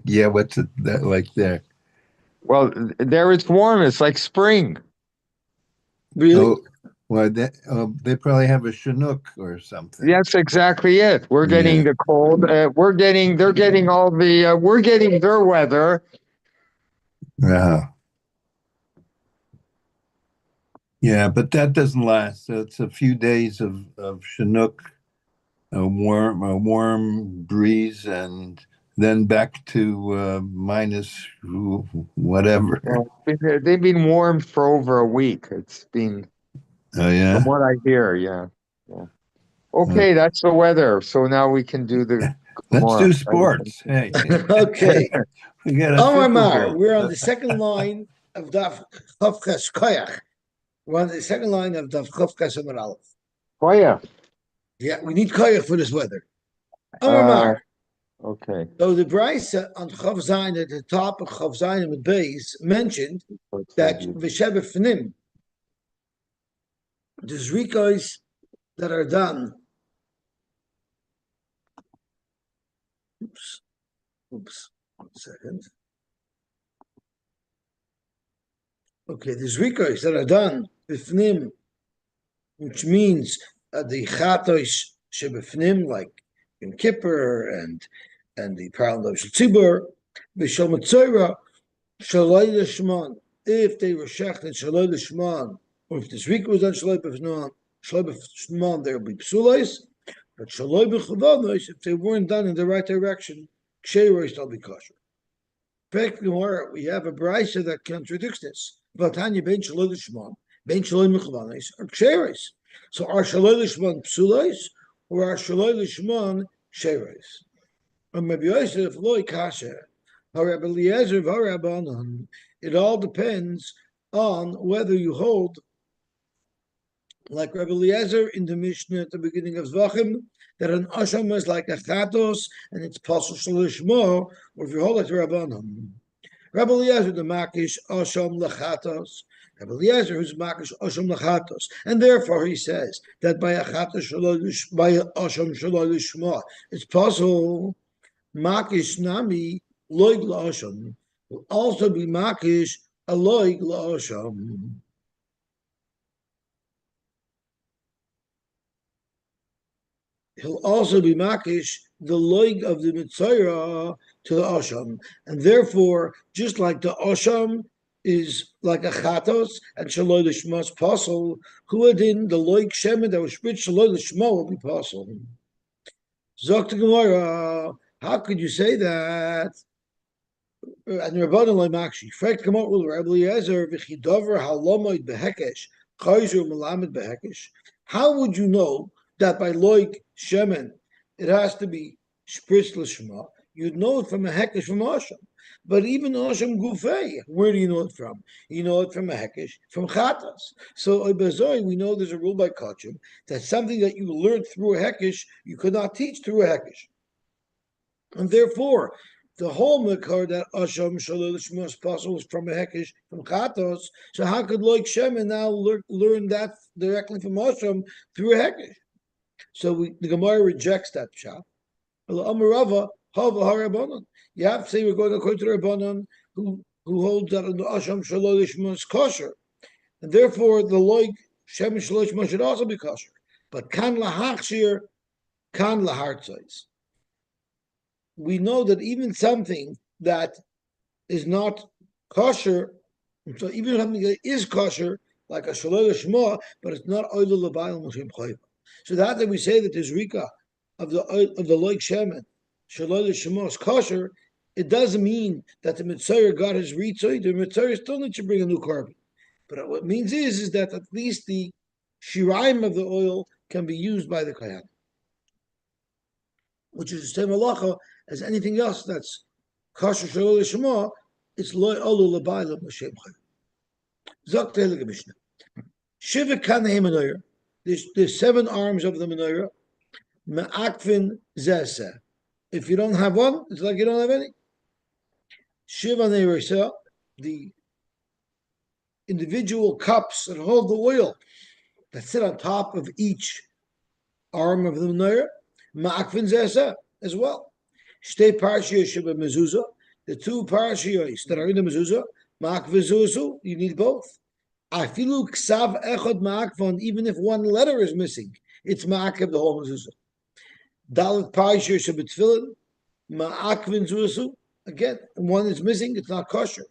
Yeah, what's it that like there? Well, there it's warm. It's like spring. Really? Oh, well, they probably have a Chinook or something. That's exactly it. We're getting Yeah. the cold. They're getting all the, we're getting their weather. Yeah. Yeah, but that doesn't last. It's a few days of Chinook, a warm breeze, and then back to minus whatever. Well, they've been warm for over a week. It's been, Oh from yeah. what I hear, yeah. Yeah. Uh, Okay, that's the weather. So now we can do the let's Gemara. do Right? sports. Hey, Okay. we got a Omar Super Mar, Bowl. we're on the second line of Daf Chavches Koyach. We're on the second line of Daf Chavches Amar Aleph. Oh yeah. Yeah, we need Koyach for this weather. Omar Uh, Mar. okay. So the Brisa on Chav Zayin at the top of Chav Zayin with base mentioned that V'sheva Fnim, the Zrikos that are done. Oops, oops, 1 second. Okay, the Zrikos that are done Bifnim, which means the Chatos Shebifnim, like in Kippur and the Parallel Tzibur, V'shel Mitzorah, Shalai Lishman, if they were Shecht and Shalai Lishman, or if the Zrika was on Shalai Bifnim, there will be Psulais, but Shalai B'chavanos, if they weren't done in the right direction, Ksherois, they'll be kosher. We have a brisa that contradicts this. Vatanya ben shaloi lishman, ben shaloi mechavanis, are ksheres. So are shaloi lishman psulos, or are shaloi lishman ksheres? And maybe Yosef loy kasha, Harab Eliezer v'Harabanan. It all depends on whether you hold, like Rabbi Eliezer in the Mishnah at the beginning of Zvachim, that an asham is like a chatos and it's possible shalishmo, or if you hold it to Rabbanan. Rabbi Eliezer the Makish Osham Lachatos. Rabbi Eliezer who's Makish Osham Lachatos, and therefore he says that by a Chatos by a Osham Shalol Shma, it's possible Makish Nami Loig Laosham will also be Makish a Loig Laosham. He'll also be makish the loig of the mitzvah to the asham, and therefore, just like the asham is like a chatos and shaloi lishmas pasul, huadin the loig shemen that was split shaloi lishma will be pasul. Zok to Gemara, how could you say that? And Rabbanan loy makshi. Fragt Gemara will Rabbi Eliezer v'chidover halomoid behekesh chayzer melamed behekesh. How would you know that by loik shemen it has to be spritz l'shma? You'd know it from a hekesh from Asham. But even Asham Gufei, where do you know it from? You know it from a hekesh, from Chatas. So Bezoi, we know there's a rule by Kachim that something that you learned through a hekesh, you could not teach through a hekesh. And therefore, the whole Makar that Asham Shalil Shmas Pasul was from a Hekesh, from Chatos. So how could Loik Shemin now learn that directly from Asham through a Hekesh? So the Gemara rejects that shot. Amarava, Hava Harabanan. You have to say we're going according to the Rabbanan who holds that the Asham Shalil Shmas kosher. And therefore the Loik Shemin Shalil Shmas should also be kosher. But Kan Lahachshir, Kan Lahartzais. We know that even something that is not kosher, so even something that is kosher, like a shalol shma, but it's not oil l'bayil moshem chayva. So that we say that there's rika of the loik shemen, shalol shma is kosher, it doesn't mean that the mitzvah got his ritzoy. The mitzvah still needs to bring a new carbon. But what it means is that at least the shiraim of the oil can be used by the kohen, which is the same halacha as anything else that's kosher shalol shema. It's loy olu labayla b'shem chayv. Zok telik mishnah. Shiva kanei menorah. There's 7 arms of the menorah. Me'akvin zeseh. If you don't have one, it's like you don't have any. Shiva neirisa, the individual cups that hold the oil that sit on top of each arm of the menorah. Ma'akvin zeseh as well. Shtei parshiyos sheba mezuzah. the two parashiyos that are in the mezuzah, ma'ak v'zuzu, you need both. Afilu ksav echad ma'akvon, even if one letter is missing, it's ma'akev the whole mezuzah. Dalet parashiyos shebetfilin, ma'ak v'zuzu, again, one is missing, it's not kosher.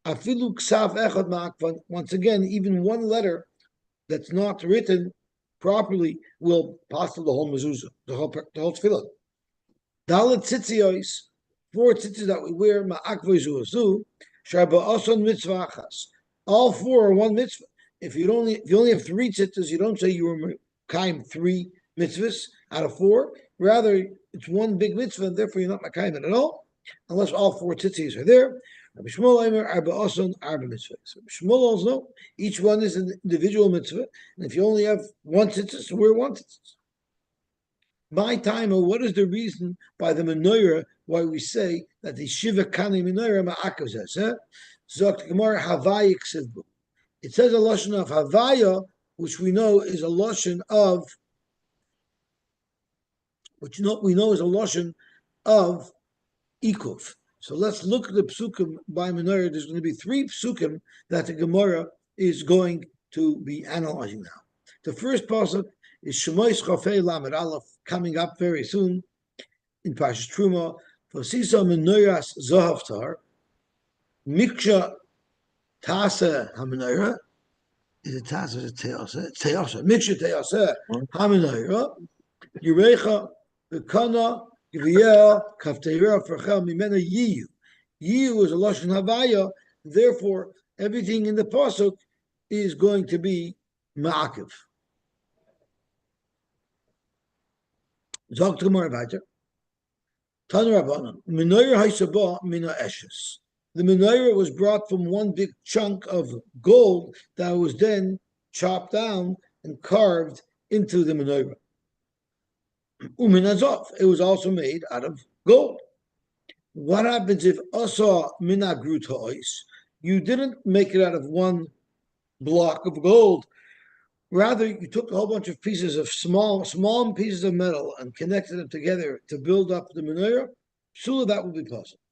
Afilu ksav echad ma'akvon, once again, even one letter that's not written properly will pass the whole mezuzah, the whole tefillah. Dalet tzitziyos, 4 tzitzis that we wear, ma'ak v'zuzu, sharba oson mitzvah achas. All 4 are one mitzvah. If you only have 3 tzitzis, you don't say you were mekayim 3 mitzvahs out of 4. Rather, it's one big mitzvah, and therefore you're not mekayim it at all, unless all 4 tzitzis are there. Rabbi Shmuel Eimer arba oson arba mitzvahs. Rabbi Shmuel also, each one is an individual mitzvah, and if you only have 1 tzitzis, wear 1 tzitzis. My timer, what is the reason by the Menorah why we say that the Shiva Kani Menorah Ma'akav says? Zokt Gemara Havaya Ksivbu. It says a loshon of Havaya, which we know is a loshon of, we know is a loshon of Ikov. So let's look at the psukim by Menorah. There's going to be 3 psukim that the Gemara is going to be analyzing now. The first pasuk is Shemois Chafei Lamed Aleph, coming up very soon in Parshas Truma. Vosisa Menoras Zohav Tar, Miksha Tasa HaMenorah. Is it Tasa? Is it Teasa? Teasa. Miksha Teasa HaMenorah. Yurecha V'kana Gviyah Kafteira Ferchel Mimena Yiyu. Yiyu is a Lashon Havaya. Therefore, everything in the pasuk is going to be Ma'akiv. Zog to Gemara weiter. Tanu Rabbanan. Menorah haisaba mina eshes. The menorah was brought from one big chunk of gold that was then chopped down and carved into the menorah. Uminazov. It was also made out of gold. What happens if asa mina grut ha'ois? You didn't make it out of one block of gold. Rather, you took a whole bunch of pieces of small pieces of metal and connected them together to build up the menorah. Sure, that would be possible.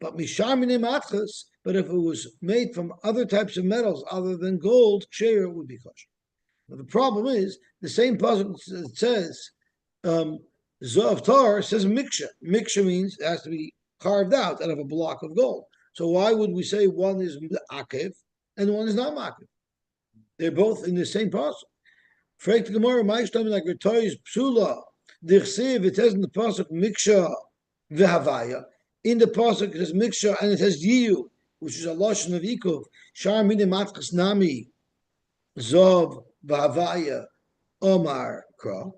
But mishamine matchas. But if it was made from other types of metals other than gold, kosher would be kosher. Now the problem is the same pasuk that says zohav tar says miksha. Miksha means it has to be carved out of a block of gold. So why would we say one is akev and one is not makev? They're both in the same pasuk. Fragt the Gemara, "Ma'ishtam like retois psula." Dichsev, it says in the pasuk miksha v'havaya. In the pasuk it says miksha and it says yiyu, which is a lashon of ikov. Shar mine matchas nami zov v'havaya omar kra.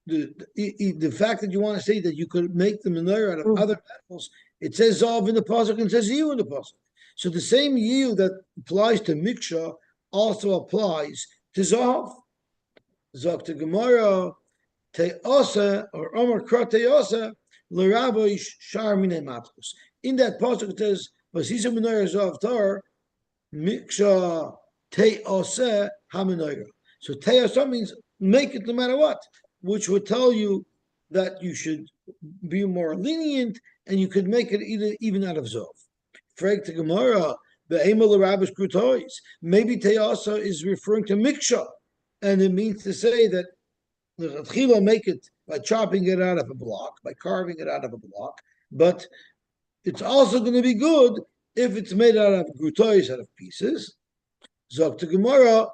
The fact that you want to say that you could make the menorah out of other metals, it says Zav in the pasuk and it says Yiyu in the pasuk. So the same Yiyu that applies to Miksha also applies to Zav. Zav to Gemara, Te'asa, or Omar Kra Te'asa, L'Raboish Shar Mine Matkos. In that pasuk it says, Vasisa Menorah Zav Tar, Miksha Te'asa HaMenorah. So Te'asa means make it no matter what, which would tell you that you should be more lenient and you could make it even out of Zov. Frag to Gemara, the Emel Rabish Grutois. Maybe Te'asa is referring to Miksha, and it means to say that the Chila make it by chopping it out of a block, by carving it out of a block, but it's also going to be good if it's made out of Grutois, out of pieces. Zog to Gemara,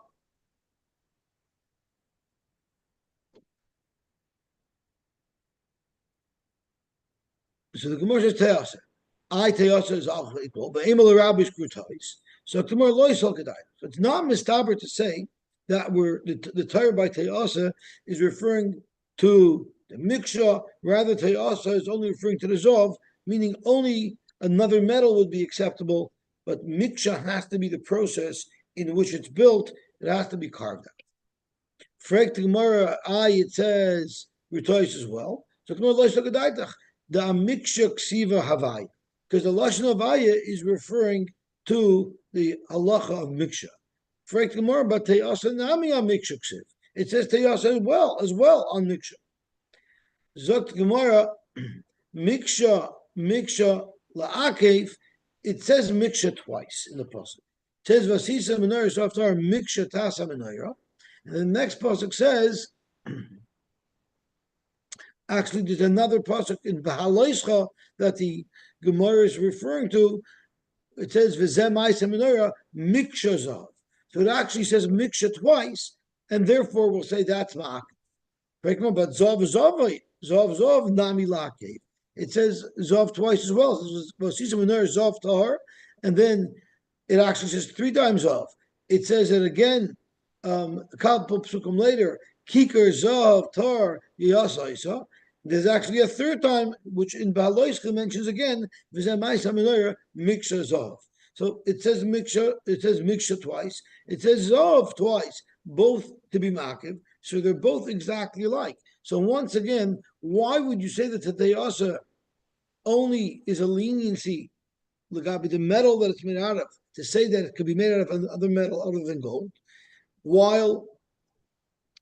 so the Gemara says Te'asa. Te'asa is also equal, but Emel Rabish Grutais. So Gemara Loisal Kedai. So it's not mistaber to say that the Torah by Te'asa is referring to the Miksha, rather Te'asa is only referring to the Zov, meaning only another metal would be acceptable, but Miksha has to be the process in which it's built, it has to be carved out. Frek Gemara, it says Grutais as well. So Gemara Loisal Kedai. The Amiksha Ksiva Havai, because the Lashon Havaya is referring to the halacha of Miksha. Frek Gemara, but Te'asa Nami Amiksha Ksiv. It says Te'asa as well on Miksha. Zogt Gemara, Miksha La'akev. It says Miksha twice in the pasuk. It says Vasisa Menorah Softar Miksha Tasa Menorah. And the next pasuk says, actually, there's another pasuk in Bahaloischa that the Gemara is referring to. It says V'zeh Ma'aseh Menorah Miksha Zav. So it actually says Miksha twice, and therefore we'll say that's Ma'akev. But Zav Zav Zav Nami Lakev. It says Zav twice as well. It says Vasisa Menorah Zav Tahar, and then it actually says 3 times Zav. It says it again a couple psukim later, Kikar Zav Tar Yosy. There's actually a third time, which in Bahaloischa mentions again, Miksha Zav. So it says Miksha twice, it says Zav twice, both to be Makiv, so they're both exactly alike. So once again, why would you say that the Teyasa only is a leniency, the metal that it's made out of, to say that it could be made out of other metal other than gold, while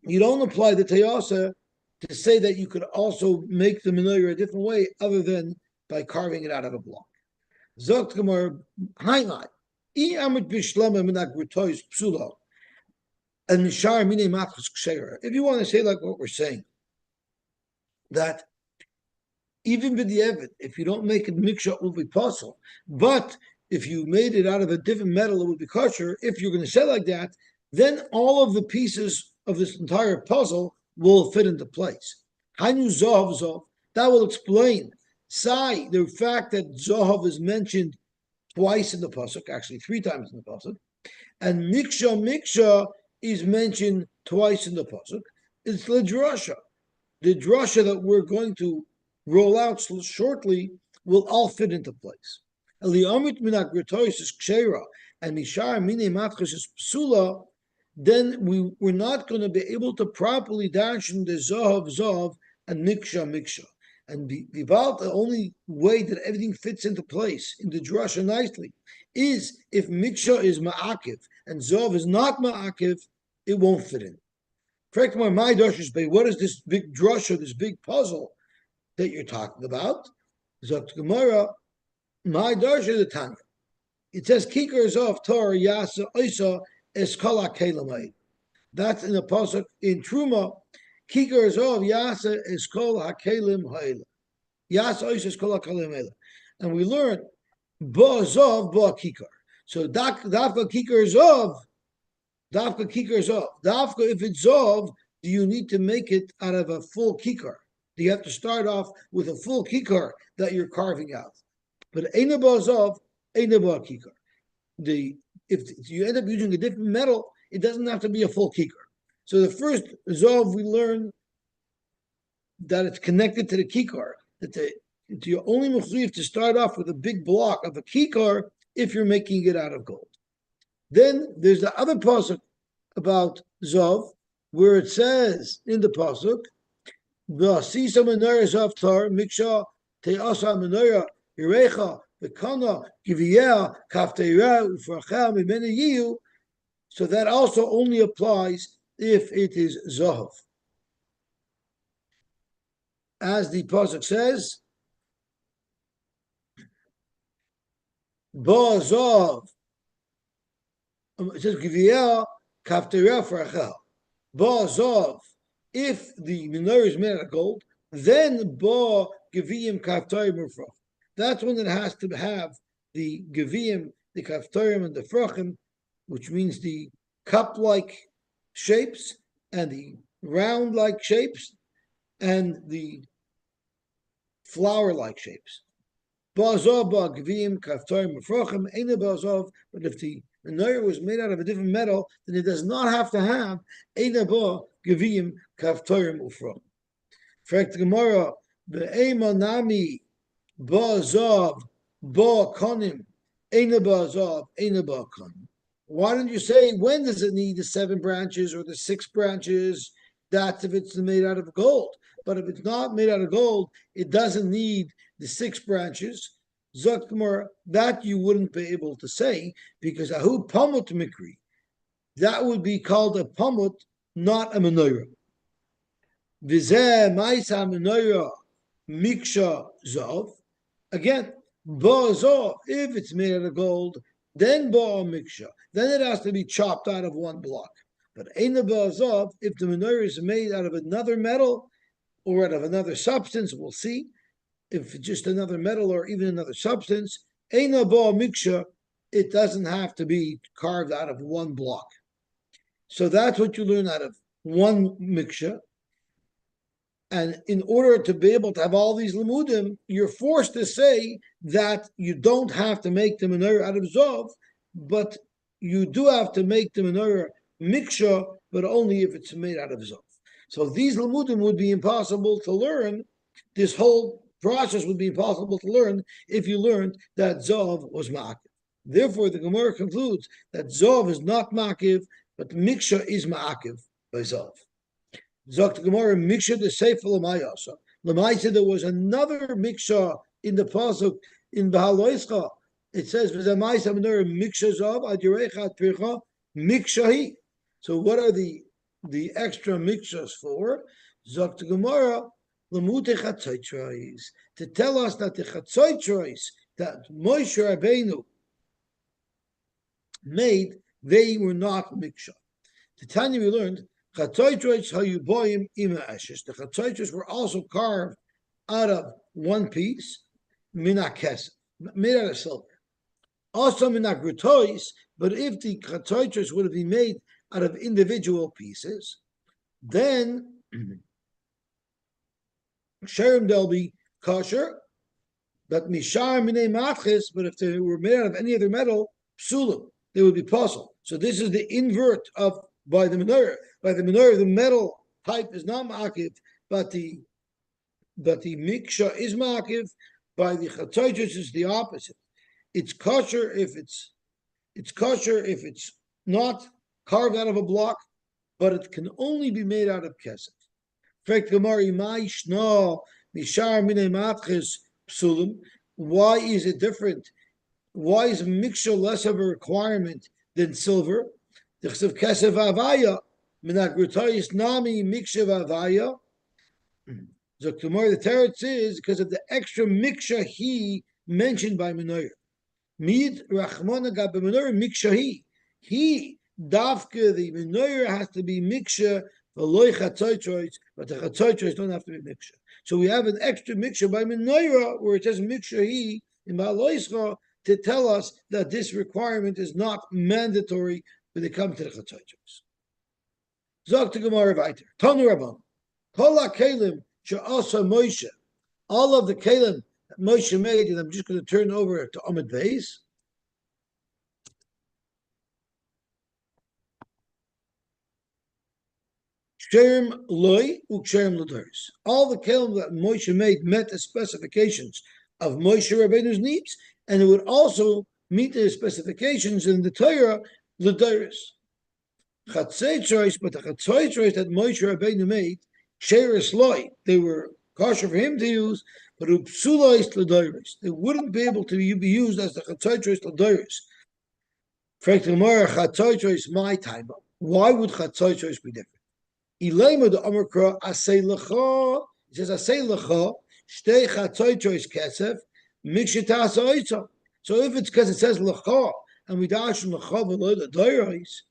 you don't apply the Teyasa to say that you could also make the menorah a different way other than by carving it out of a block. Zogt Gemara, Haimai, Amit Bishlama Minagrutois Psula, and Mishar Mine Machos Ksheira. If you want to say like what we're saying, that even with the Evid, if you don't make it miksha, it will be possible. But if you made it out of a different metal, it would be kosher. If you're going to say like that, then all of the pieces of this entire puzzle will fit into place. Hainu Zohav Zohav, that will explain Sai, the fact that Zohav is mentioned twice in the pasuk, actually 3 times in the pasuk, and Miksha is mentioned twice in the pasuk. It's the drasha. The drasha that we're going to roll out shortly will all fit into place. Eliamit minagratois is kshera and mishar mine matchos is psula. Then we're not going to be able to properly dash in the Zahav and Miksha. And the only way that everything fits into place in the drasha nicely is if Miksha is Ma'akiv and Zahav is not Ma'akiv, it won't fit in. What is this big drasha, this big puzzle that you're talking about? Zok Gemara, my darsha the Tanya. It says Kikar Zahav Tor Yasa Isa. Eskola Kelamai. That's in the pasuk in Truma. Kikar Zov Yasa Eskola Kelim Haila. Yasa Eskola Kelim Haila. And we learn Ba Zov Ba Kikar. So Dafka Kikar Zov. Dafka if it's Zov, do you need to make it out of a full Kikar? Do you have to start off with a full Kikar that you're carving out? But Eina Ba Zov, Eina Ba Kikar. If you end up using a different metal, it doesn't have to be a full kikar. So the first Zov we learn that it's connected to the kikar, that you're only mechuyev to start off with a big block of a kikar if you're making it out of gold. Then there's the other pasuk about Zov, where it says in the pasuk, "V'asisa menorah Zov tar miksha te'asa menorah yirecha." So that also only applies if it is Zahav. As the pasuk says, Ba Zahav. It says Giviyah Kafteira Farachel. Ba Zahav. If the menorah is made out of gold, then Ba Giviyim Kafteira Mufrach. That's when it has to have the geviyim, the kaftarim, and the frachim, which means the cup-like shapes and the round-like shapes and the flower-like shapes. Ba'azov ba'geviyim, kaftarim, frachim, ain't a ba'azov, but if the menorah was made out of a different metal, then it does not have to have ain't a ba'geviyim, kaftarim, frachim. Fact Gemara, be'ema nami, Ba Zav, Ba Konim, Eina Ba Zav, Eina Ba Konim. Why don't you say when does it need the 7 branches or the 6 branches? That's if it's made out of gold. But if it's not made out of gold, it doesn't need the 6 branches. Zakmar, that you wouldn't be able to say because Ahu Pamut Mikri, that would be called a Pamut, not a Menorah. V'zeh ma'isa menorah miksha zov. Again, ba'azov, if it's made out of gold, then ba'a miksha. Then it has to be chopped out of one block. But eina ba'azov, if the menorah is made out of another metal or out of another substance, we'll see. If just another metal or even another substance, eina ba'a miksha, it doesn't have to be carved out of one block. So that's what you learn out of one miksha. And in order to be able to have all these limudim, you're forced to say that you don't have to make the menorah out of zov, but you do have to make the menorah miksha, but only if it's made out of zov. So these limudim would be impossible to learn. This whole process would be impossible to learn if you learned that zov was ma'akiv. Therefore, the Gemara concludes that zov is not ma'akiv, but miksha is ma'akiv by zov. Zok Gemara miksha the sefer l'mayasa. L'maysa there was another miksha in the pasuk in Bahaloischa. It says v'zamaysa menorah miksha zav ad yirecha ad pircha mikshahi. So what are the extra mikshas for? Zok Gemara l'mute chatzoitros, to tell us that the chatzoitros that Moshe Rabbeinu made, they were not miksha. The Tanya we learned. The chatzoitros were also carved out of one piece, Menachos, made out of silver. Also menagrutois, but if the chatzoitros would have been made out of individual pieces, then sherim they'll be kosher. But mishar minei matches, but if they were made out of any other metal, psulim, they would be puzzled. So this is the invert of by the menorah. By the menorah, the metal type is not ma'akiv, but the miksha is ma'akiv. By the chatzoitros, is the opposite. It's kosher if it's not carved out of a block, but it can only be made out of kesef. Why is it different? Why is miksha less of a requirement than silver? The kesef avaya, menagrutayis nami miksha avaya. The teretz is because of the extra miksha he mentioned by Menorah. Mid rachmana gab Menorah miksha he dafka the Menorah has to be miksha v'loy chatzoitros, but the chatzoitros don't have to be miksha. So we have an extra miksha by Menorah where it says miksha he in Ba'aloischa to tell us that this requirement is not mandatory when it comes to the chatzoitros. Zok to Gemara weiter. Tanu Rabban. Kol ha-kelim she'asa Moshe. All of the kelim that Moshe made, and I'm just going to turn over to Amud Beis. Sherem loy u'ksherem l'doros. All the kelim that Moshe made met the specifications of Moshe Rabbeinu's needs, and it would also meet the specifications in the Torah l'doros. Chatzoitros, but the chatzoitros that Moshe Rabbeinu made, sheres loy, they were kosher for him to use, but upsulois l'doros, they wouldn't be able to be used as the chatzoitros l'doros. My time. Why would chatzoitros be different? Ilema the Amakra asay lecha. It says asay lecha shtei chatzoitros kesef mikshita asaita. So if it's because it says lecha and we dash from lecha v'lo the doros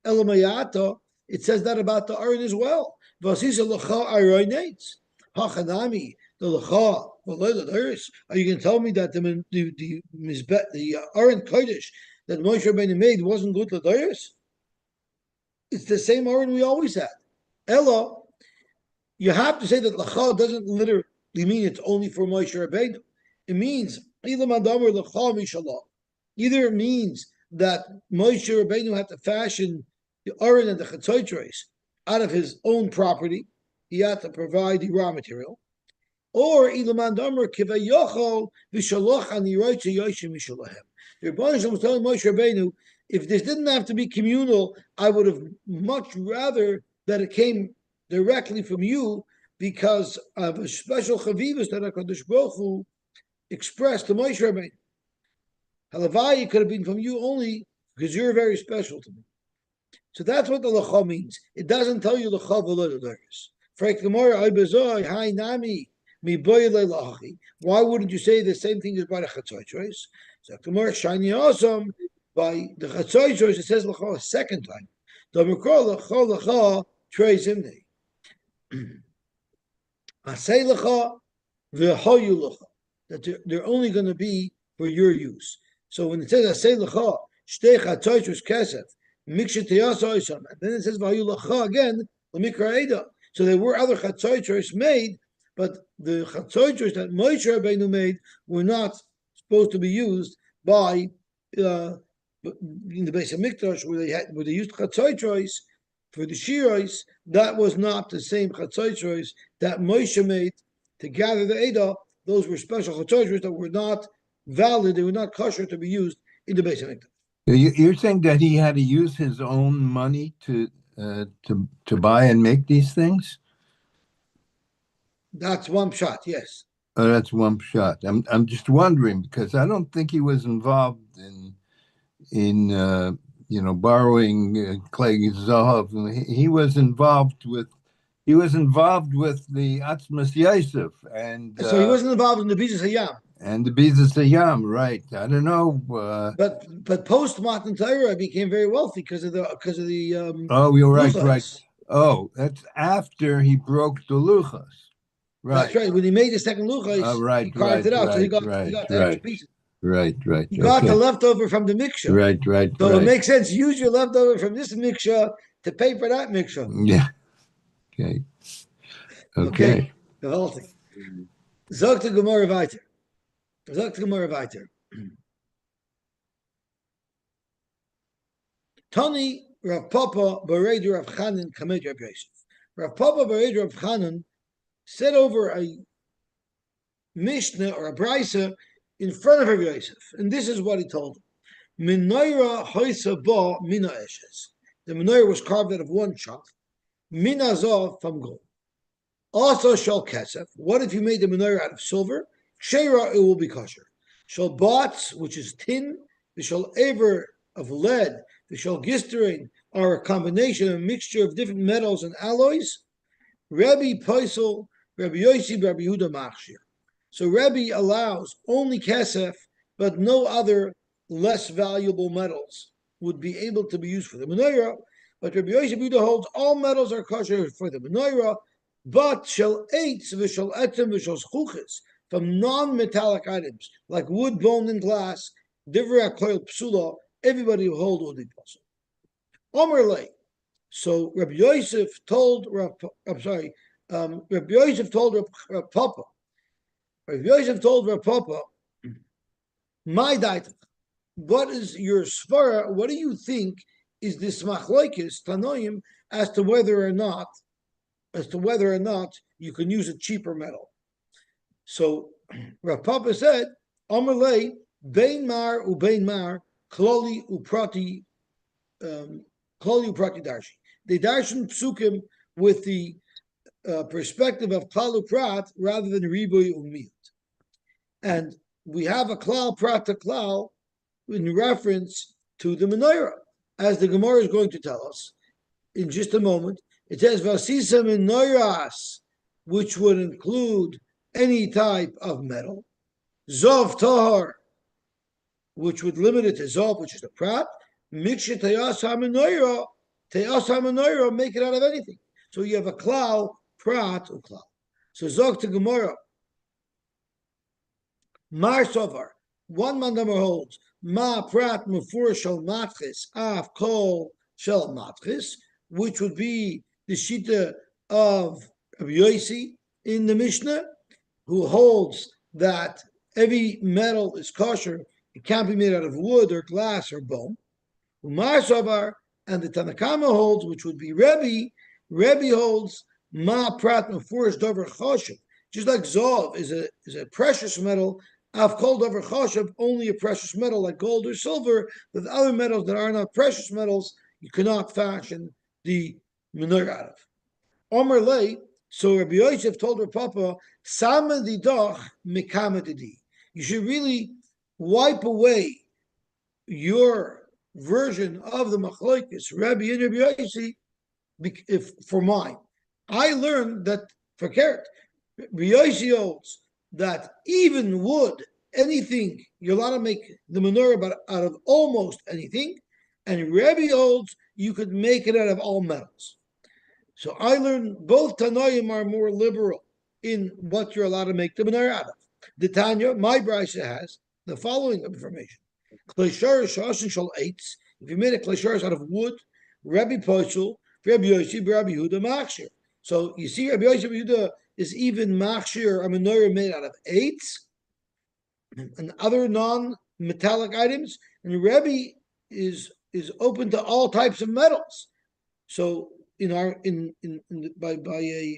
elamayata, it says that about the aron as well. Vasisa lecha aronates hachanami the lecha v'lo the doros. Are you going to tell me that the aron kodesh that Moshe Rabbeinu made wasn't good to doros? It's the same aron we always had. Ella, you have to say that lacha doesn't literally mean it's only for Moshe Rabbeinu. It means either it means that Moshe Rabbeinu had to fashion the aron and the chatzoitros out of his own property. He had to provide the raw material. Or the Rebbeinu was telling Moshe Rabbeinu, if this didn't have to be communal, I would have much rather that it came directly from you because of a special chavivus that HaKadosh Baruch Hu expressed to Moshe Rabbeinu. Halavai, it could have been from you only because you're very special to me. So that's what the lacha means. It doesn't tell you lacha v'lo l'doros. Why wouldn't you say the same thing as by the chatzos? So Gemara shiny awesome by the chatzos. It says l'cha a second time. The mikol l'cha treis imnei. Asay l'cha v'hoyu l'cha. That they're only going to be for your use. So when it says asay l'cha shtei chatzos kesef mikshet tiyasa isam, and then it says v'hoyu l'cha again l'mikra eda. So there were other chatzos made, but the chatzos that Moshe Rabbeinu made were not supposed to be used by in the base of Mikdash where they used chatzos for the shiros. That was not the same chatzos that Moshe made to gather the Eda. Those were special chatzos that were not valid; they were not kosher to be used in the base of Mikdash. You're saying that he had to use his own money to buy and make these things? That's one shot, yes. Oh, that's one shot. I'm just wondering because I don't think he was involved in borrowing clay zahav. He was involved with the Atzmas Yosef, and so he wasn't involved in the Bizas Hayam. And the Bizas Hayam, right? I don't know. But post Matan Torah became very wealthy because of the. Oh, you're right, luchas. right. Oh, that's after he broke the luchas. Right. That's right. When he made the second luchas, right, he carved it out, so he got the extra pieces. Right. You got the leftover from the miksha. Right. So it makes sense. Use your leftover from this miksha to pay for that miksha. Yeah. Okay. Geweldig. Zog de Gemara weiter. Tani Rav Papa Bereid Rav Chanan Kamed Rav Yosef. Rav Papa Bereid Rav Chanan said over a Mishnah or a Brisa in front of Rav Yosef, and this is what he told him: Menorah hoisa ba mina eshes. The menorah was carved out of one chunk, mina zov from gold. Also shall kesef. What if you made the menorah out of silver? Sheira, it will be kosher. Shall bots, which is tin, the shall aver of lead, the shall gisterin are a combination, a mixture of different metals and alloys. Rabbi Paisel, Rabbi Yosy, Rabbi Yehuda Machshir. So Rabbi allows only kesef, but no other less valuable metals would be able to be used for the menorah. But Rabbi Yosy Yehuda holds all metals are kosher for the menorah, but shall eitz v'shal etem v'shal schuches from non-metallic items like wood, bone, and glass. Divrei koil psula. Everybody who holds would be possible. Omer lei. So Rabbi Yosef told Rabbi Yosef told Rav Papa. Rabbi Yosef told Rav Papa, my daitach. What is your svara? What do you think is this machlokes tanoim as to whether or not you can use a cheaper metal? So Rav Papa said, Omer lei bein mar ubein mar kloli uprati darshi. They darshan psukim with the perspective of klal uprat rather than riboy umiyut. And we have a klal prat to klal in reference to the menorah, as the Gemara is going to tell us in just a moment. It says vasisa menorahs, which would include any type of metal. Zov tahar, which would limit it to zov, which is the prat. Miksha teyas ha-menorah, make it out of anything. So you have a klal, prat, uklal. So zog to Gemara. Mar sovar, one mandamar holds, ma prat mufur shel matchis, af kol shel matchis, which would be the shita of Yosy in the Mishnah, who holds that every metal is kosher. It can't be made out of wood or glass or bone. Umar Savar, and the Tanakama holds, which would be Rebbe holds ma prat mefurish davar choshev. Just like Zov is a precious metal, Av kol davar choshev, only a precious metal like gold or silver. With other metals that are not precious metals, you cannot fashion the menorah out of. Omer lei. So Rabbi Yosef told her Papa, Sama didach mikama didi. You should really wipe away your version of the machlokes, Rabbi and Rabbi Yossi, for mine. I learned that for Keret, Yosy holds that even wood, anything, you're allowed to make the menorah out of almost anything, and Rebbe holds you could make it out of all metals. So I learned both Tanoim are more liberal in what you're allowed to make the menorah out of. The Tanya, my brisa has the following information: if you made a klesharish out of wood, Rabbi Poshul, Rabbi Yosy, Rabbi Yehuda machshir. So you see, Rabbi Yosy, Rabbi Yehuda is even machshir a menorah made out of eights and other non-metallic items, and Rabbi is open to all types of metals. So in by a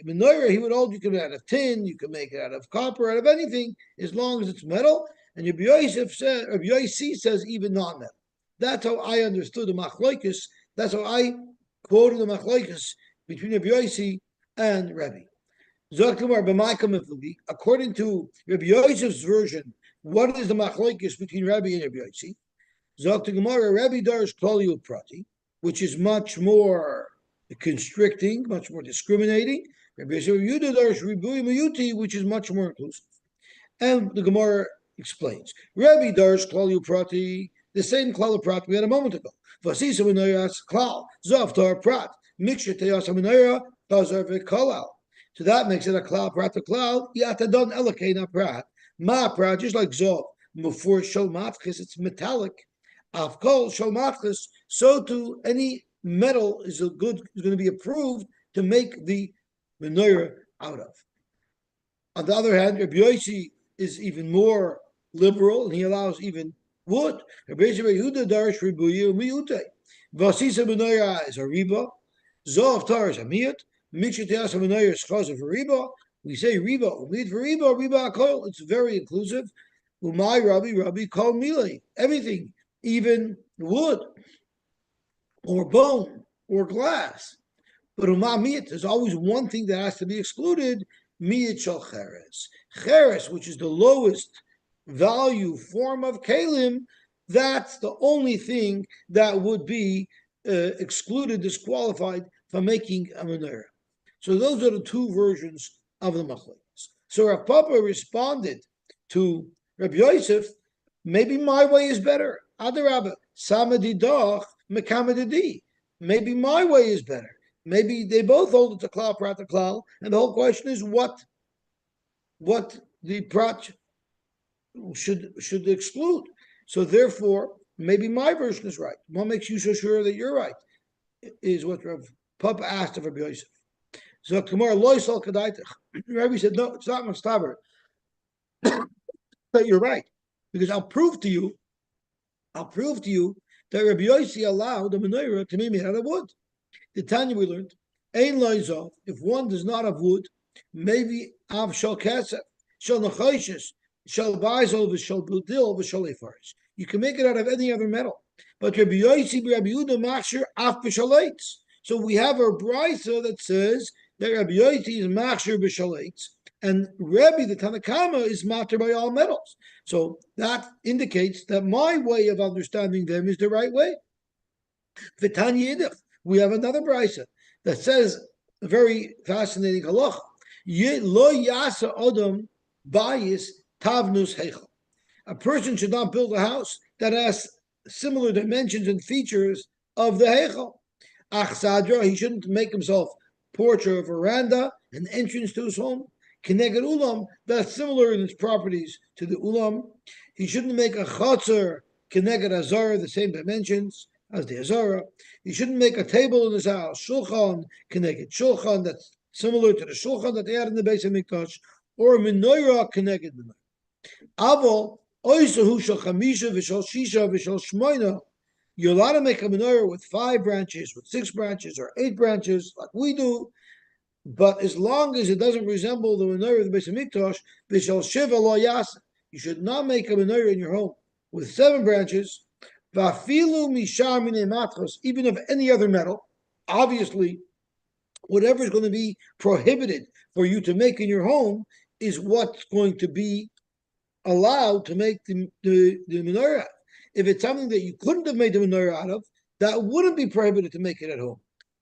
menorah, he would hold you can make it out of tin, you can make it out of copper, out of anything, as long as it's metal. And Rabbi Yosy says even non-metal. That's how I understood the machlokes. That's how I quoted the machlokes between Rabbi Yosy and Rabbi. According to Rabbi Yosef's version, what is the machlokes between Rabbi and Rabbi Yosy? Zok Gemara, Rabbi Darish Kloliut Prati, which is much more constricting, much more discriminating. Rabbi Yehuda Darish Ribuy Mayuti, which is much more inclusive. And the Gemara explains, Rabbi Darish Kloliut Prati, the same klal prat we had a moment ago. Vasisa Menorah klal zaftar prat mixture teyas Menorah tazar v'kolal. So that makes it a klal prat to klal yatadon elakena prat ma prat just like zov before shol matchis it's metallic. Afkol shol matchis, so too any metal is going to be approved to make the menorah out of. On the other hand, Rabbi Yosy is even more liberal and he allows even wood. Rabbi Yehuda darish ribuyu miyute. Vasisa menorah is a riba. Zov tar is a miyut. Mixtetias menorah is chaz for riba. We say riba. Umid for riba akol. It's very inclusive. Umay Rabbi kol milei. Everything, even wood or bone or glass. But umamiyat, there's always one thing that has to be excluded. Miyat shal cheres. Cheres, which is the lowest value form of kalim, that's the only thing that would be excluded, disqualified from making a menorah. So those are the two versions of the machlokes. So Rav Papa responded to Rabbi Yosef, maybe my way is better. Adarabba, samadidach mekamadidi. Maybe my way is better. Maybe they both hold it to klal prat to klal, and the whole question is what the prat should exclude. So therefore, maybe my version is right. What makes you so sure that you're right? Is what Rav Papa asked of Rabbi Yosef. So tomorrow, loisal kadaitach. Rabbi said, no, it's not mustaber. That you're right, because I'll prove to you that Rabbi Yosy allowed the menorah to be made out of wood. The Tanya we learned, ein loizov, if one does not have wood, maybe av shal kesef, shal nachoshes, shal baisel, v'shal budil, v'shal efaris. You can make it out of any other metal. But Rabbi Yosy, Rabbi Yehuda, machshir af b'shalates. So we have a brisa that says that Rabbi Yosy is machshir b'shalates, and Rabbi, the Tanakama, is matter by all metals. So that indicates that my way of understanding them is the right way. V'tanya idach. We have another brisa that says a very fascinating halacha. Lo yasa odom bayis tavnus heichal. A person should not build a house that has similar dimensions and features of the heichal. Ach sadra, he shouldn't make himself porch or veranda, an entrance to his home. Keneged ulam, that's similar in its properties to the ulam. He shouldn't make a chotzer keneged azara, the same dimensions as the azara. He shouldn't make a table in his house, shulchan keneged shulchan, that's similar to the shulchan that they had in the Beis Hamikdash, or a menorah keneged menorah. Aval oisahu shel chamisha v'shel shisha v'shel shmoina. You're allowed to make a menorah with 5 branches, with 6 branches, or 8 branches, like we do. But as long as it doesn't resemble the menorah of the Beis Hamikdash, v'shel shiva lo yasa. You should not make a menorah in your home with 7 branches. V'afilu mishar minei matchos, even of any other metal. Obviously, whatever is going to be prohibited for you to make in your home is what's going to be allowed to make the menorah. If it's something that you couldn't have made the menorah out of, that wouldn't be prohibited to make it at home.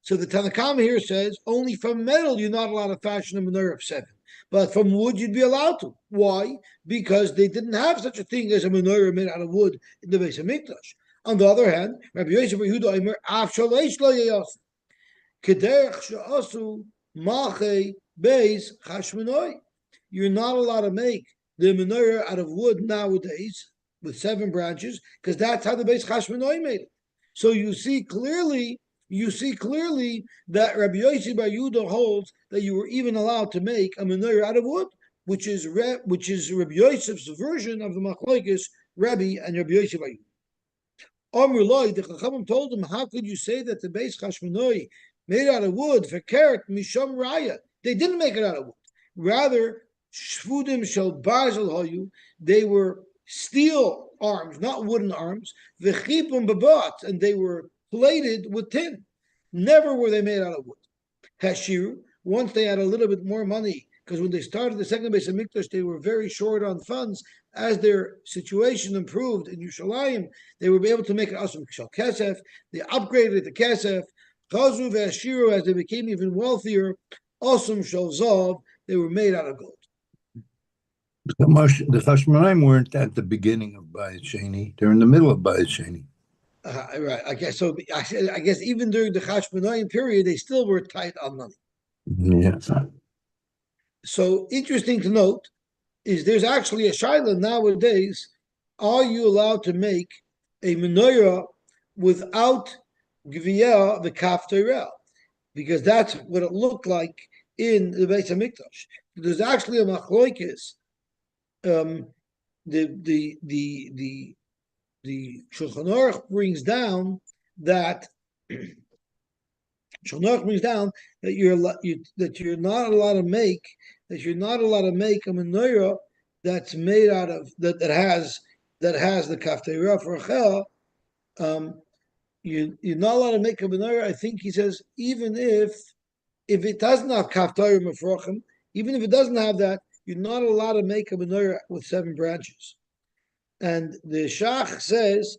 So the Tanakama here says only from metal you're not allowed to fashion a menorah of 7. But from wood you'd be allowed to. Why? Because they didn't have such a thing as a menorah made out of wood in the Beis Hamikdash. On the other hand, Rabbi Yosy bar Yehuda Omer, Af shalosh lo yeyos, kederech she'asu malchei beis chashmonoi. You're not allowed to make the menorah out of wood nowadays with 7 branches, because that's how the Beis Chashmonoi made it. So you see clearly that Rabbi Yosy bar Yehuda holds that you were even allowed to make a menorah out of wood, which is Rabbi Yosef's version of the machlokes Rabbi and Rabbi Yosy bar Yehuda. Amr Loi, the Chachamim told him, how could you say that the Beis Chashmonoi made out of wood for keret misham raya? They didn't make it out of wood. Rather, shvudim shel barzel hoyu, they were steel arms, not wooden arms. V'chipum babot, and they were plated with tin. Never were they made out of wood. Hashiru, once they had a little bit more money, because when they started the second Beis Hamikdash, they were very short on funds. As their situation improved in Yerushalayim, they were able to make an asum shel kesef. They upgraded the kesef. Chazu v'ashiru, as they became even wealthier, asum shel zav, they were made out of gold. The Chashmonaim weren't at the beginning of Bayit Sheni. They're in the middle of Bayit Sheni. Right. I guess so. I guess even during the Chashmonaim period, they still were tight on money. Yeah. So interesting to note is there's actually a shaila nowadays. Are you allowed to make a menorah without gviyah the kaf teirel? Because that's what it looked like in the Beis Hamikdash. There's actually a machlokes. The Shulchan Aruch brings down that you're not allowed to make a menorah that's made out of that has the kafteira for Rachel. You're not allowed to make a menorah. I think he says even if it doesn't have kafteira mefrochim, even if it doesn't have that, you're not allowed to make a menorah with 7 branches. And the Shach says,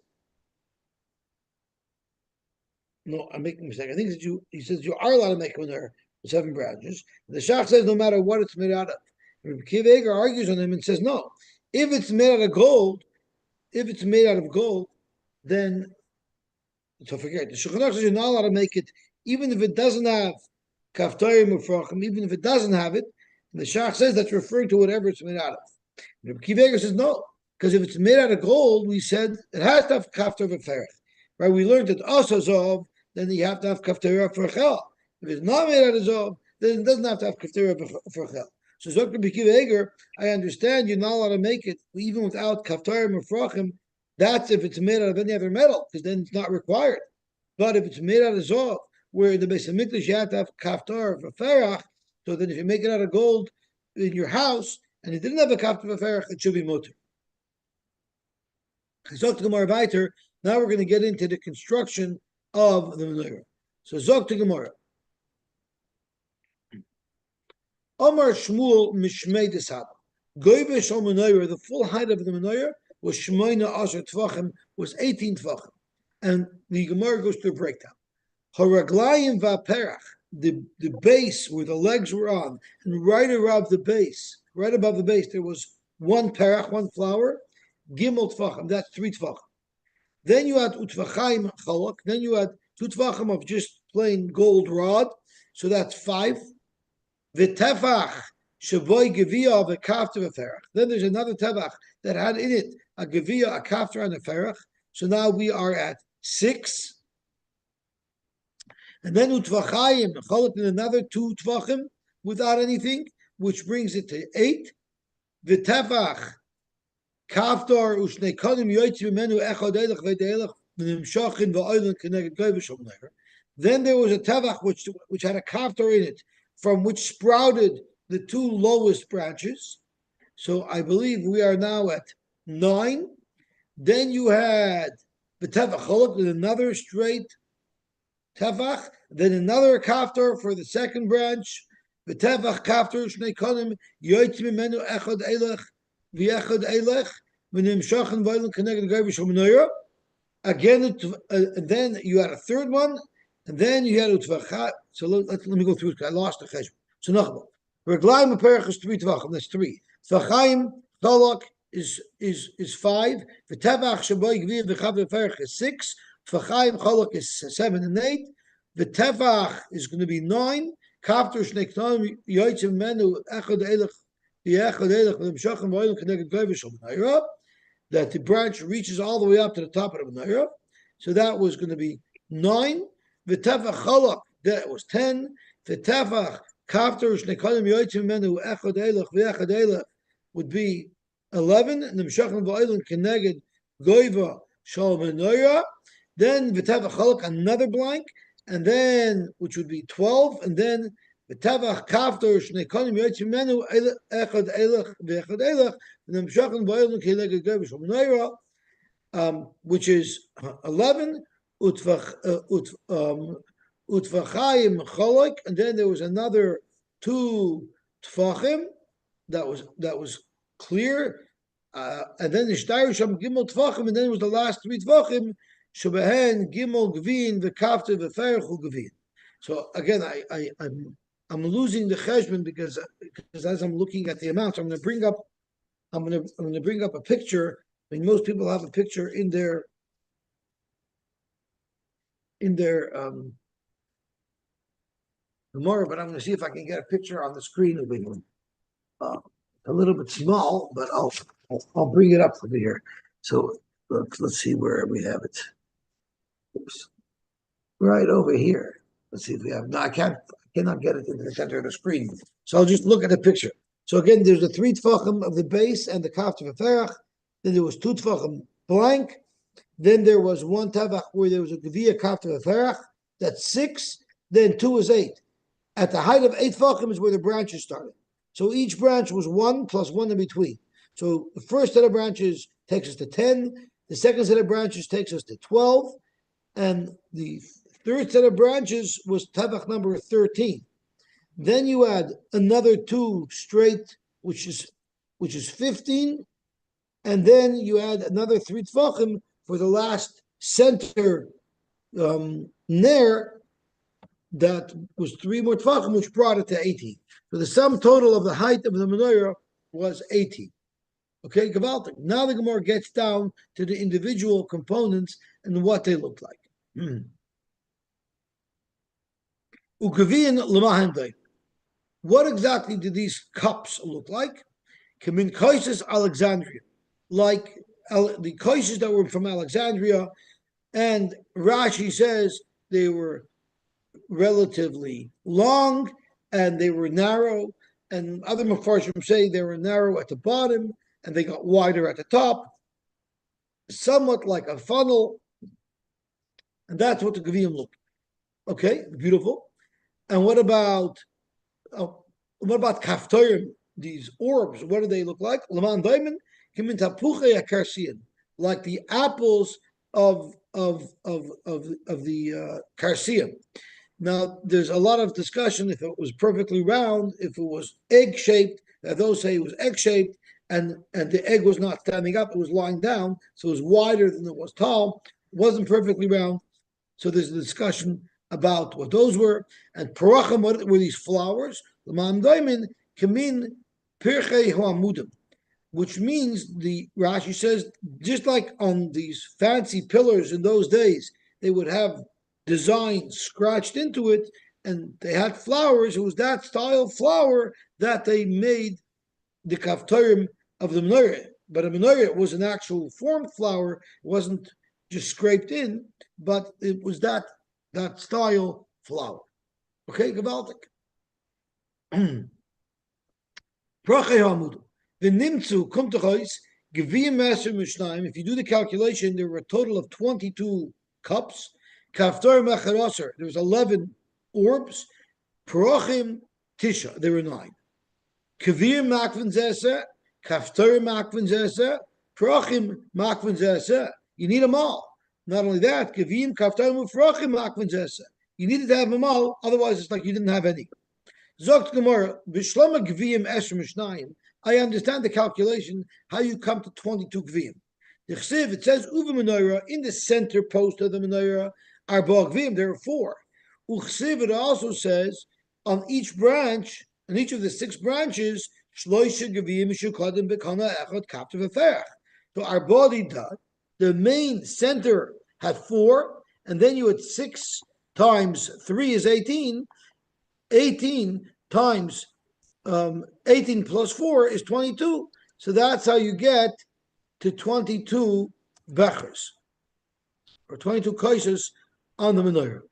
no, I'm making a mistake. I think that he says you are allowed to make a menorah with 7 branches. And the Shach says no matter what it's made out of. Rabbi Akiva Eiger argues on him and says no. If it's made out of gold, then so forget. The Shulchan Aruch says you're not allowed to make it, even if it doesn't have kaftarim ufrachim, even if it doesn't have it. And the Shach says that's referring to whatever it's made out of. Rabbi Akiva Eiger says no, because if it's made out of gold, we said it has to have kaftar v'ferech. Right? We learned that also zov, then you have to have kaftar for chel. If it's not made out of zov, then it doesn't have to have kaftar for chel. So Dr. Rabbi Akiva Eiger, I understand you're not allowed to make it even without kaftarim or frachim. That's if it's made out of any other metal, because then it's not required. But if it's made out of zov, where in the Beis Hamikdash you have to have kaftar for ferach, so then if you make it out of gold in your house and it didn't have a kaftar for ferach, it should be mutter. Zok to Gemara weiter. Now we're going to get into the construction of the menorah. So Zok to Gemara. Amar Shmuel Mishmei Desab. Goybe Shal Menorah, the full height of the menorah was Shmoina Asher Tvachim, was 18 Tvachim. And the Gemara goes to a breakdown. Haraglayim Vaperach, the base where the legs were on, and right above the base, there was 1 perach, 1 flower, Gimel Tvachim, that's 3 Tvachim. Then you had Utvachayim Chalak, then you had 2 Tvachim of just plain gold rod, so that's 5. V'tefach Shavoy Geviyah of a kafter v'ferach. Then there's another tefach that had in it a Geviyah, a kafter, and a ferach. So now we are at 6. And then Utvachayim Chalak in another 2 Tvachim without anything, which brings it to 8. V'tefach Kaftar ushnei kodim yoytzi mimenu echad elech v'deilech v'nimshachin v'oilin keneged goyvish menorah. Then there was a tevach which had a kaftar in it, from which sprouted the 2 lowest branches. So I believe we are now at 9. Then you had the tevach cholok with another straight tevach, then another kaftar for the second branch. The tevach kaftar ushnei kodim yoytzi mimenu echad elech. Again, and then you had a third one, And then you had utvachat. So let me go through it. I lost the cheshbon. So nachma. Reglaim perich is 3 tvachim. That's 3. Tvachayim chalak is 5. V'tevach shaboy gvir v'chav perich is 6. Tvachayim chalak is 7 and 8. V'tevach is going to be 9. Kafter shnei ktanim yoytzim menu echad elech v'echad elech v'mshachem v'olim connected glevish on Menorah. That the branch reaches all the way up to the top of the Menorah. So that was going to be 9. V'tefach chalak, that was 10. V'tefach kafter shnekalim yoytzim menu echad elech v'echad elech would be 11. And the mshachem v'olim connected goiva shal Menorah. Then v'tefach chalak, another blank, and then which would be 12. And then v'tefach kafter shnekalim yoytzim menu echad elech v'echad elech. And then mshachem v'olim connected goiva shal Menorah. Which is 11, utvachayim cholok, and then there was another 2 tfachim that was clear, and then the shtayr sham gimel tfachim, and then it was the last 3 tfachim shebehen gimel gvin v'kafte v'ferich gvin. So again, I'm losing the cheshbon because as I'm looking at the amounts, I'm going to bring up a picture. I mean, most people have a picture in their Menorah, but I'm going to see if I can get a picture on the screen. It'll be a little bit small, but I'll bring it up from here. So let's see where we have it. Oops. Right over here. Let's see if we have. No, I cannot get it into the center of the screen. So I'll just look at the picture. So again, there's the 3 tfachim of the base and the kaf tefach. Then there was 2 tefachim blank. Then there was 1 tefach where there was a gevia kaf tefach. That's 6. Then 2 is 8. At the height of 8 tefachim is where the branches started. So each branch was 1 plus 1 in between. So the first set of branches takes us to 10. The second set of branches takes us to 12. And the third set of branches was tefach number 13. Then you add another 2 straight, which is 15. And then you add another 3 tefachim for the last center ner, that was 3 more tefachim, which brought it to 18. So the sum total of the height of the menorah was 18. Okay, Gavaltic. Now the Gemara gets down to the individual components and what they look like. What exactly do these cups look like? Kamin Kaisis Alexandria, like the Kaisis that were from Alexandria, and Rashi says they were relatively long and they were narrow, and other Mefarshim say they were narrow at the bottom and they got wider at the top, somewhat like a funnel, and that's what the Gaviyim look. Okay, beautiful. And what about kaftorim? These orbs, what do they look like? Laman diamond, like the apples of the karsium. Now, there's a lot of discussion if it was perfectly round, if it was egg-shaped. Those say it was egg-shaped, and the egg was not standing up, it was lying down, so it was wider than it was tall. It wasn't perfectly round. So there's a discussion about what those were. And parachim, what were these flowers? Laman diamond, kamin pirchei hoamudim, which means, the Rashi says, just like on these fancy pillars in those days, they would have designs scratched into it, and they had flowers. It was that style flower that they made the kaftorim of the menorah. But a menorah was an actual formed flower. It wasn't just scraped in, but it was that style flower. Okay, Gavaldik. The nimtzu kumtachos geviyim maser mishnayim. If you do the calculation, there were a total of 22 cups. Kaftar macharaser, there was 11 orbs. Parochim tisha, there were 9. Kavir makvin zesa, kaftar makvin zesa, parochim makvin zesa. You need them all. Not only that, kavim kaftar mufrochim makvin zesa. You needed to have them all, otherwise it's like you didn't have any. Zogt Gemara, b'shlama geviyim esher mishnayim. I understand the calculation, how you come to 22 gviyim. It says, uva menorah, in the center post of the menorah, arba gviyim, there are 4. Uchsiv, it also says on each branch, on each of the 6 branches, Shloisha Gavim Shukadim Bekana Echad Kaptiv Eferach. So our body dot, the main center had 4, and then you had 6 times 3 is 18. 18 times 18 plus 4 is 22. So that's how you get to 22 bechers, or 22 kaisers on the menorah.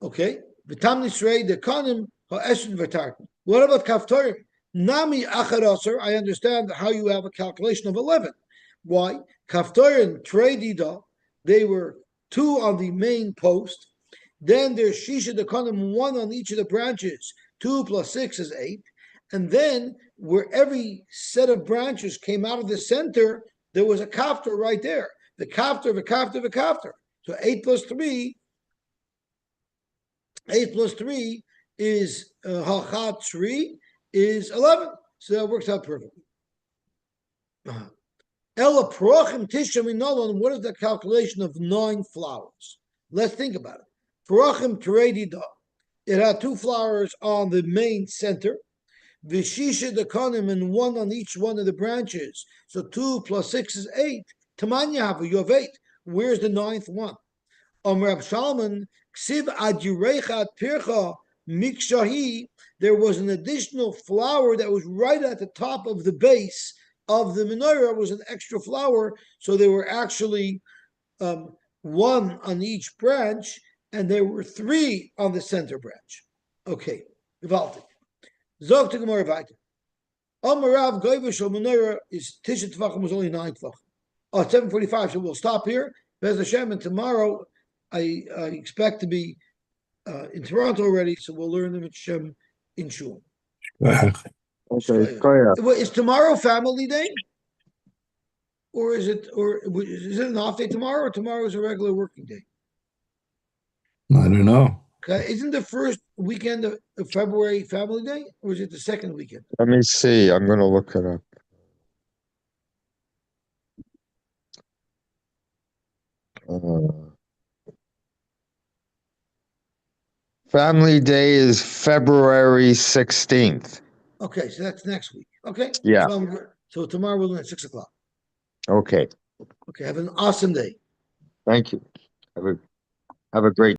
Okay? V'tam nisrei dekanim ha'eshin v'tartan. What about kaftorim? Nami acharaser, I understand how you have a calculation of 11. Why? Kaftorim treidida, they were 2 on the main post. Then there's shisha dekanim, 1 on each of the branches. 2 plus 6 is 8. And then where every set of branches came out of the center, there was a kaftor right there. The kaftor, the kaftor, the kaftor. So 8 plus 3 is hachat 3 is 11. So that works out perfectly. Ela prochim tisha minolon. What is the calculation of 9 flowers? Let's think about it. Prochim teredida. It had 2 flowers on the main center. Vishisha dekanim, and 1 on each one of the branches. So 2 plus 6 is 8. Tamanya havu, you have 8. Where's the 9th one? Rab Shalman, ksiv adirechat pircha mikshahi. There was an additional flower that was right at the top of the base of the menorah. It was an extra flower, so there were actually 1 on each branch, and there were 3 on the center branch. Okay, Vivaldi. Zog to Gemara weiter. Amarav Goyvish menorah is Tisha Tvachim was only 9 Tvachim. Oh, 7:45. So we'll stop here. Bez Hashem, and tomorrow I expect to be in Toronto already, so we'll learn the Shem in Shul. Okay, Is tomorrow family day? Or is it an off day tomorrow, or tomorrow is a regular working day? I don't know. Okay. Isn't the first weekend of February family day, or is it the second weekend? let me see. I'm going to look it up. Family Day is February 16th. Okay, so that's next week. Okay. Yeah. So tomorrow we'll learn at 6 o'clock. Okay. Okay. Have an awesome day. Thank you. Have a great